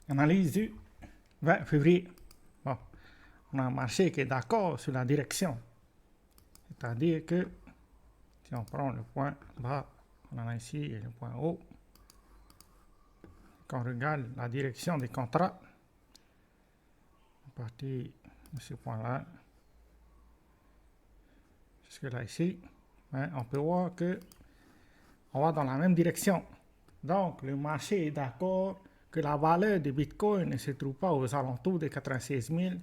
Analyse du 20 février. Bon, on a un marché qui est d'accord sur la direction. C'est-à-dire que si on prend le point bas, on en a ici, et le point haut, quand on regarde la direction des contrats, à partir de ce point-là, jusque là ici, on peut voir que on va dans la même direction. Donc, le marché est d'accord que la valeur de Bitcoin ne se trouve pas aux alentours des 96 000,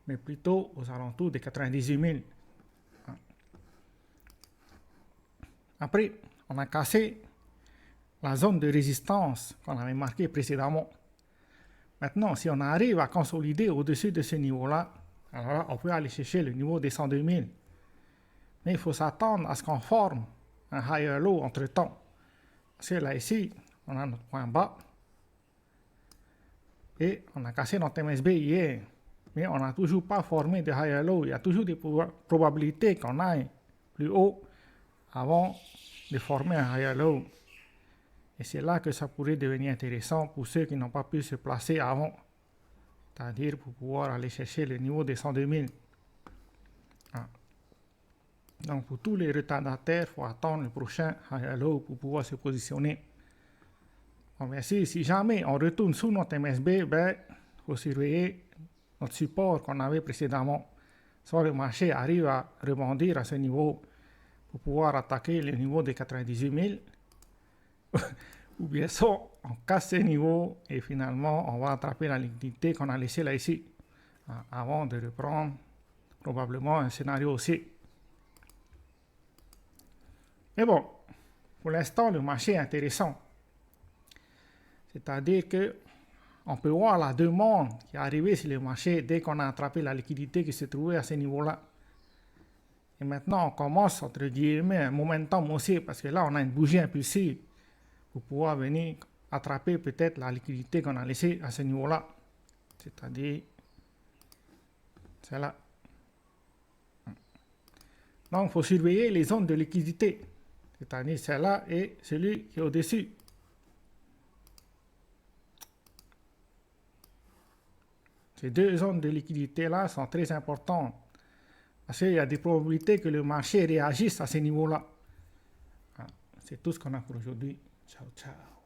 mais plutôt aux alentours des 98 000. Après, on a cassé la zone de résistance qu'on avait marquée précédemment. Maintenant, si on arrive à consolider au-dessus de ce niveau-là, alors là, on peut aller chercher le niveau des 102 000. Mais il faut s'attendre à ce qu'on forme un higher low entre-temps. Parce que là, ici, on a notre point bas. Et on a cassé notre MSB hier. Mais on n'a toujours pas formé de higher low. Il y a toujours des probabilités qu'on aille plus haut avant de former un higher low. Et c'est là que ça pourrait devenir intéressant pour ceux qui n'ont pas pu se placer avant. C'est-à-dire pour pouvoir aller chercher le niveau des 102 000. Donc pour tous les retardataires, il faut attendre le prochain higher low pour pouvoir se positionner. Bon, bien sûr, si jamais on retourne sous notre MSB, il faut surveiller notre support qu'on avait précédemment. Soit le marché arrive à rebondir à ce niveau pour pouvoir attaquer le niveau des 98 000, ou bien soit on casse ce niveau et finalement on va attraper la liquidité qu'on a laissée là ici, avant de reprendre probablement un scénario haussier. Mais bon, pour l'instant, le marché est intéressant. C'est-à-dire que on peut voir la demande qui est arrivée sur le marché dès qu'on a attrapé la liquidité qui se trouvait à ce niveau-là. Et maintenant, on commence, entre guillemets, un momentum haussier, parce que là, on a une bougie impulsive pour pouvoir venir attraper peut-être la liquidité qu'on a laissée à ce niveau-là. C'est-à-dire, c'est là. Donc, il faut surveiller les zones de liquidité. C'est-à-dire celle-là et celui qui est au-dessus. Ces deux zones de liquidité-là sont très importantes. Parce qu'il y a des probabilités que le marché réagisse à ces niveaux-là. C'est tout ce qu'on a pour aujourd'hui. Ciao, ciao.